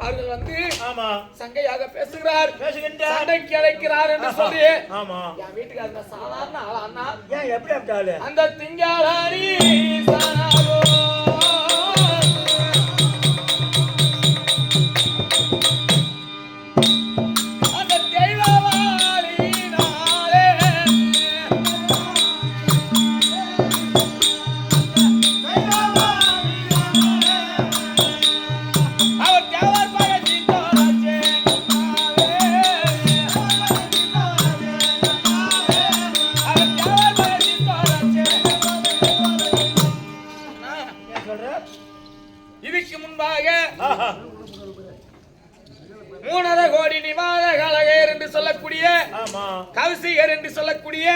அவர்கள் வந்து ஆமா சங்கையாக பேசுகிறார் பேசுகின்றார் சண்டைக்கு அழைக்கிறார் என்று சொல்லி ஆமா என் வீட்டுக்காரங்க சாதாரண ஆளா அண்ணா ஏன் எப்படி அப்படிட்டாரு அந்த திங்காளி சானாலோ இதுக்கு முன்பாக 3.5 கோடி நிவாத கலகர் என்று சொல்லக்கூடிய கவிசிகர் என்று சொல்லக்கூடிய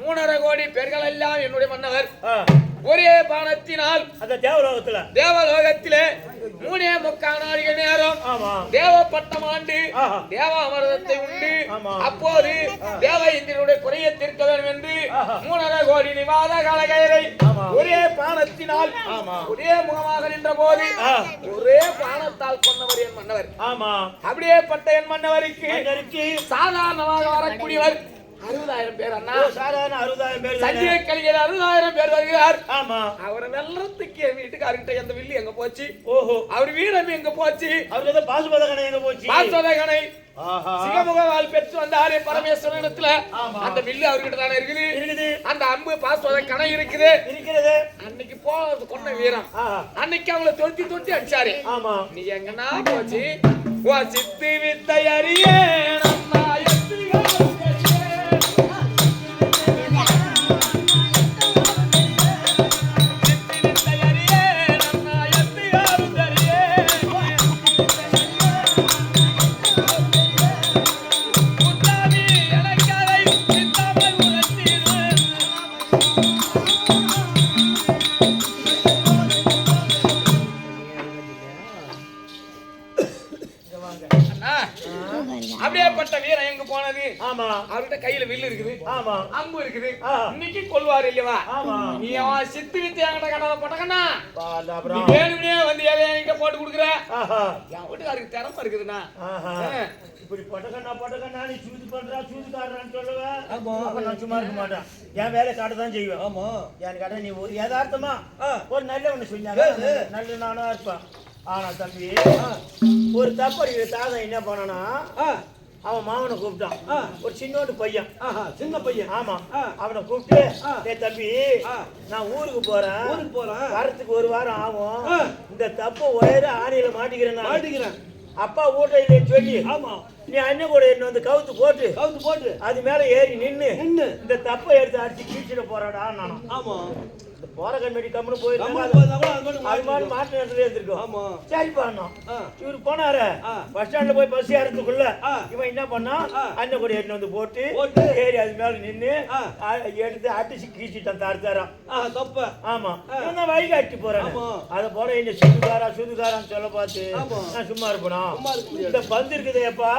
3.5 கோடி பேர்கள் எல்லாம் என்னுடைய மன்னவர் ஒரே பானத்தினால் அந்த தேவலோகத்திலே 3.25 நாளிகை நேரம் தேவ பட்டம் ஆண்டு தேவ அமிர்தத்தை உண்டு அப்போது தேவ இந்திரனுடைய குறையை தீர்க்க வேண்டும் என்று 3.5 கோடி நிவாத கலகரை ஒரே பானத்தினால் ஒரே முகமாக நின்ற போது ஒரே பானத்தால் கொண்டவர் என் மன்னவர் அப்படியே பட்ட என் மன்னவருக்கு சாதாரணமாக வரக்கூடியவர் 60,000 பேர் அண்ணா சாதாரண 60,000 பேர் சஞ்சய கலியர் 60,000 பேர் வருகிறார் அவரை வெள்ளத்துக்கு என் வீட்டுக்காரர்கிட்ட எந்த வில்லி எங்க போச்சு அவர் வீரம் எங்க போச்சு அவருக்கு பாசுபதகனை எங்க போச்சு பாசுபதகனை சிங்கமுகவால் பெற்று வந்தாரே பரமேஸ்வரன் இடத்துல அந்த வில்லு அவர்கிட்ட தானே இருக்குது அந்த அம்பு பாசுபதகனை இருக்குது அன்னைக்கு கொண்ட வீரம் அன்னைக்கு அவங்களை தொட்டி அடிச்சாரு நீ எங்கன்னா போச்சு சித்து வித்தை அறியே அப்படியேப்பட்ட வீரம் எங்க போனது அவர்கிட்ட கையில வில்லு இருக்குது அம்பு இருக்குது இன்னைக்கு கொல்வாரு இல்லவா நீ சித்து வித்து என்கிட்ட கட்டாத போட்டக்கண்ணா வேணும்னே வந்து என்கிட்ட போட்டு கொடுக்குற என் வீட்டுக்காருக்கு திறமை இருக்குதுண்ணா இப்படி பொட்டக்கண்ணா நீ சூது சூதுக்காரன்னு சொல்லுவேன் நான் சும்மா இருக்க மாட்டேன் என் வேலை காட்டதான் செய்வேன் என் கடை நீ ஒரு யதார்த்தமா ஒரு நல்ல ஒண்ணு சொன்னாங்க நல்ல நானா இருப்பேன் ஆனா தம்பி ஒரு தப்படி தாதன் என்ன பண்ணனா அவன் மாமனை கூப்பிட்டான் ஒரு சின்னோட்டு பையன் சின்ன பையன் அவனை கூப்பிட்டு தம்பி நான் ஊருக்கு போறேன் வரத்துக்கு ஒரு வாரம் ஆகும் இந்த தப்ப ஒரே ஆணையில மாட்டிக்கிறேன் அப்பா ஊட்ட இல்லைன்னு சொல்லி நீ அண்ணன் கூட என்ன வந்து கவுத்து போட்டு அது மேல ஏறி நின்னு இந்த தப்பை எடுத்து அடிச்சு கீழ்ச்சிட போறாடா நானும் போற கண்மடி கம்முன்னு போயிருந்தாங்க மாட்டு நேரத்துல இருந்திருக்கும் சரி பண்ணோம் இவரு போனாரு பஸ் ஸ்டாண்ட்ல போய் பஸ் ஏறதுக்குள்ள இவன் என்ன பண்ணா அண்ணன் கூட எடுத்து வந்து போட்டு ஏறி அது மேல நின்னு எடுத்து அடிச்சு கீழ்ச்சிட்டான் தடுத்தாராம் தப்ப இவன் தான் வழி காட்டி போறேன் அதை போல என்ன சுதுகாரான்னு சொல்ல பார்த்து நான் சும்மா இருப்பணும் இந்த பந்து இருக்குது எப்பா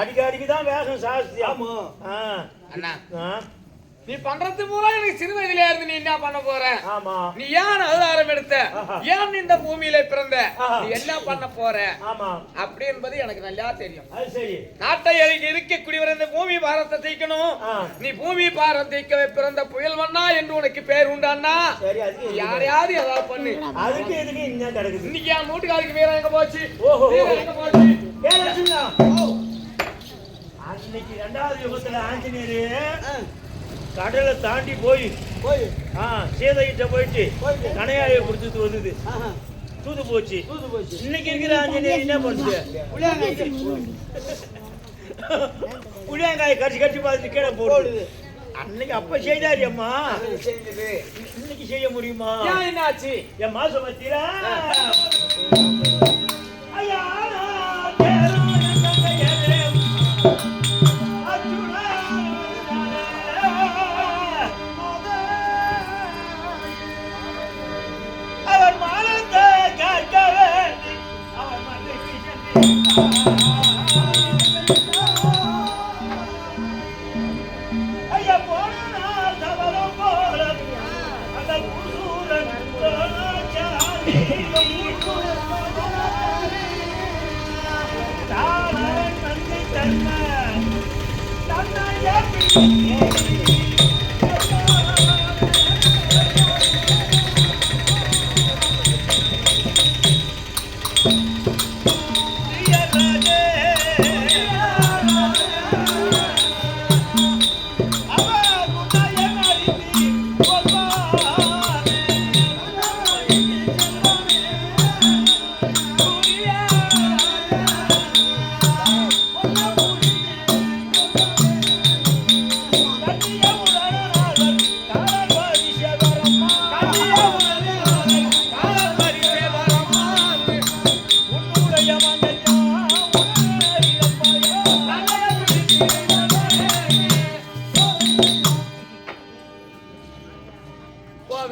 அடிக்கடிக்குதான் வேகம் சாஸ்தி அண்ணா நீ பண்றது பூரா எனக்கு சிறு வயதிலே இருந்து நீ என்ன பண்ண போற நீ ஏன் அவதாரம் எடுத்த ஏன் இந்த பூமியில பிறந்த நீ என்ன பண்ண போற அப்படி என்பது எனக்கு நல்லா தெரியும் நாட்டை இருக்கக்கூடியவர் இந்த பூமி பாரத்தை தீக்கணும் நீ பூமி பாரம் தீக்கவே பிறந்த புயல் வண்ணா என்று உனக்கு பேர் உண்டான்னா யாரையாவது ஏதாவது பண்ணு இன்னைக்கு என் வீட்டுக்காருக்கு வீரம் எங்க போச்சு அன்னைக்கு 2வது யுகத்துல ஆஞ்சநேயர் கடலை தாண்டி போய் சீதைகிட்ட போயிட்டு கணையாயை குடிச்சிட்டு வந்தது தூது போச்சு இன்னைக்கு இருக்கிற ஆஞ்சநேயர் என்ன பண்ணுது புளியங்காய் கட்டி பார்த்துட்டு கீழே போடுது அன்னைக்கு அப்ப செய்தாரு அம்மா இன்னைக்கு செய்ய முடியுமா என்னாச்சு என் மாசம் பத்திரா ஐயா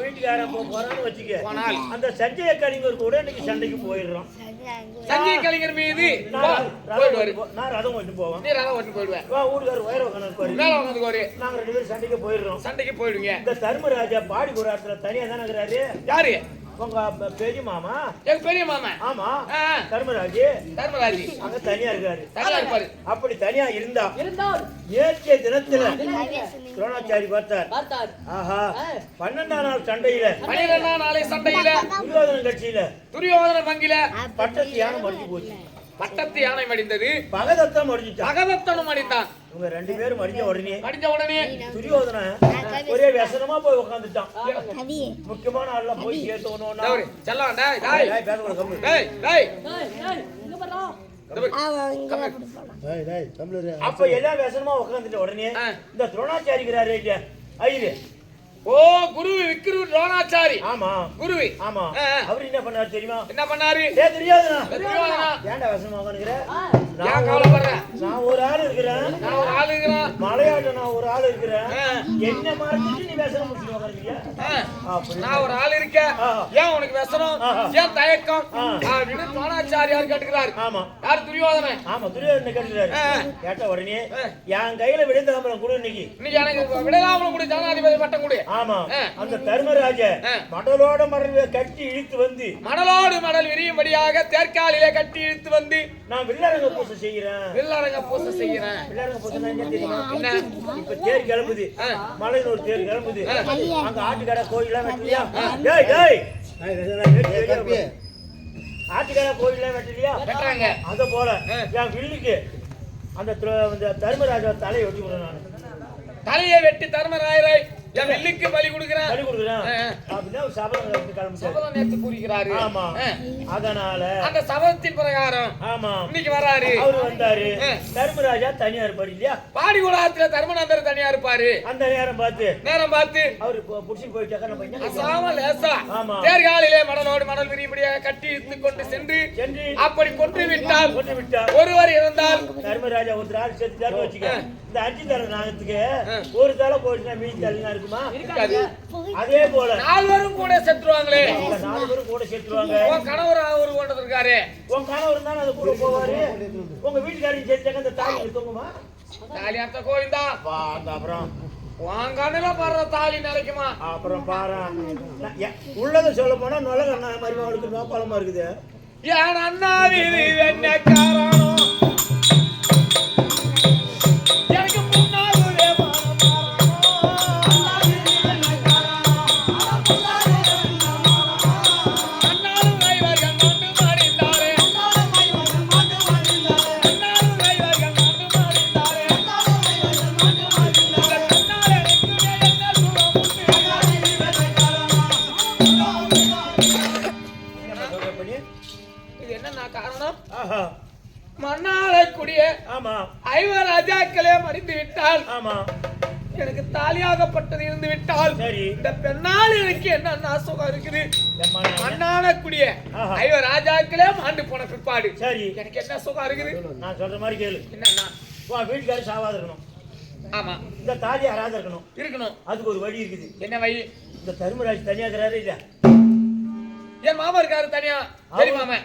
வீட்டுக்காரன் போறான்னு வச்சுக்க, போனால் அந்த சஞ்சய கலிங்கர் கூட இன்னைக்கு சண்டைக்கு போயிடுறோம். சஞ்சய் கலைஞர் மீது நான் ரதம் ஓட்டு போவேன், நீ ரதம் ஓட்டு போயிடுவேன். ஊருக்கார் உயர உட்காந்து மேல உட்காந்து கோரி நாங்க 2 பேரும் சண்டைக்கு போயிடுறோம். சண்டைக்கு போயிடுங்க. இந்த தர்மராஜா பாடி போராட்டத்துல தனியா தானே இருக்கிறாரு. யாரு? உங்க பெரிய மாமா. எங்க பெரிய மாமா. ஆமா, தர்மராஜ். தர்மராஜ் அங்க தனியா இருக்காரு. தனியா இருப்பாரு. அப்படி தனியா இருந்தால் நேற்றைய தினத்துல துரோணாச்சாரி பார்த்தார். ஆஹா, 12ஆம் நாள் சண்டையில 12ஆம் நாளை சண்டையில துரியோதன கட்சியில துரியோதன பங்கில பட்டத்து யானை மடிஞ்சு போச்சு. பட்டத்து யானை மடிந்தது. பகதத்தம் மடிஞ்சுட்டான். பகதத்தனும் மடித்தான். இவங்க 2 பேரும் மடிஞ்ச உடனே துரியோதன ஒரே వ్యసனமா போய் உட்கார்ந்துட்டான். முக்கியமான ஆள்லாம் போய் சேர்த்தோனோனா செல்லம் டேய் டேய் டேய் டேய் அப்ப எல்லா వ్యసனமா உட்கார்ந்துட்ட உடனே இந்த துரோணாச்சாரிக்கிறாரே இல்லையா ஐயரு. ஓ, குரு விக்ரு துரோணாச்சாரி. ஆமா, குருவி. ஆமா. அவர் என்ன பண்ணாரு தெரியுமா? என்ன பண்ணாரு? டேய் துரியோதனா, துரியோதனா ஏன்டா వ్యసனமா உட்கார்ந்துக்கிற? நான் கவலைப்படுறேன். நான் ஒரு ஆள் இருக்கிறேன். நான் ஒரு ஆள் இருக்கிறேன். மலையாட்ட நான் ஒரு ஆள் இருக்கிறேன். என்ன மறந்துட்டு நீ వ్యసனம் முடிச்சு உட்கார்ந்தியா? நான் ஒரு ஆள் இருக்கேன். ஏன் உனக்கு వ్యసனம்? ஏன் தயக்கம்? அப்படின்னு துரோணாச்சாரியார் கேட்டுக்கிறார். ஆமா. யார்? துரியோதனன். ஆமா, துரியோதனன் கேட்டுக்கிறாரு. கேட்ட உடனே என் கையில விடைத்தாம்பலம் கொடு இன்னைக்கு. இன்னைக்கு எனக்கு விடைத்தாம்பலம் கொடு, ஜனாதிபதி பட்டம் கொடு. ஆமா. அந்த தர்மராஜ மடலோட மடல் கட்டி இழுத்து வந்து மடலோடு மடல் விரியும்படியாக தேர்காலிலே கட்டி இழுத்து வந்து நான் வில்லரங்க பூசை செய்யறேன். வில்லரங்க பூசை செய்யறேன். வில்லரங்க பூசைனா என்ன தெரியுமா? என்ன? இப்ப தேர் கிளம்புது, மலையில ஒரு தேர் கிளம்புது. அங்க ஆட்டுக்கடை கோயிலாம் வெட்டலையா? டேய் டேய், ஆட்டுக்கடை கோயிலாம் வெட்டலையா? வெட்டுறாங்க. அத போல என் வில்லுக்கு அந்த தர்மராஜா தலையை வெட்டி விடுறேன். நான் தலையை வெட்டி தர்மராயரை என் வில்லுக்கு பலி கொடுக்கிறேன். பலி கொடுக்குறேன் அப்படின்னா சபதம் கிளம்பி சபதம் நேத்து கூறுகிறாரு. ஆமா. அதனால அந்த சபதத்தின் பிரகாரம் ஆமா இன்னைக்கு வராரு. அவரு வந்தாரு. தர்மராஜா தனியா இருப்பாரு இல்லையா? பாடி குலாத்துல தர்மநந்தர் தனியா இருப்பாரு. அந்த நேரம் பார்த்து அவரு புடிச்சு போயிட்டாக்க நம்ம என்ன அசாம லேசா ஆமா தேர்காலிலே மடலோடு மடல் விரிபடியாக கட்டி இழுத்து கொண்டு சென்று அப்படி கொன்று விட்டால் ஒருவர் இருந்தால் தர்மராஜா ஒரு ஆள் சேர்த்துட்டாரு வச்சுக்க. இந்த 5 தலை நாகத்துக்கு ஒரு தலை போயிட்டுனா மீதி தலைனா இருக்குமா? இருக்காது. அதே போல 4 பேரும் கூட செத்துருவாங்களே. 4 பேரும் கூட செத்துருவாங்க. உன் கணவர் அவரு கொண்டு இருக்காரு. உன் கணவர் தான் அது கூட போவாரு. உங்க வீட்டுக்காரங்க சேர்த்தாக்க அந்த தாலி எடுத்துங்கம்மா. தாலி அர்த்த கோவிந்தா. அப்புறம் வாங்கல படுற தாலி நிலைக்குமா? அப்புறம் பாரு உள்ளத சொல்ல போனா நொல்ல கண்ணா மாதிரி அவளுக்கு நோப்பாலமா இருக்குது. என் அண்ணா வீதி வெண்ணக்காரனோ எனக்கு முன்னாலே மன்னாலக்கூடிய ஐவராஜாக்களே மடிந்து விட்டால் எனக்கு தாலியாகப்பட்டது இருந்து விட்டால் இந்த பெண்ணால் எனக்கு என்ன சுகம் இருக்குது? மன்னாலக்கூடிய ஐவராஜாக்களே மாண்டு போன பிற்பாடு எனக்கு என்ன சுகம் இருக்குது? நான் சொல்ற மாதிரி கேளு. என்னன்னா வீட்டுக்காரர் சாவாத இருக்கணும். ஆமா, இந்த தாலி அறாத இருக்கணும். அதுக்கு ஒரு வழி இருக்குது. என்ன வழி? இந்த தர்மராஜ் தனியா இருக்கிறாரு இல்ல, என் மாமா இருக்காரு தனியா. சரி மாமா.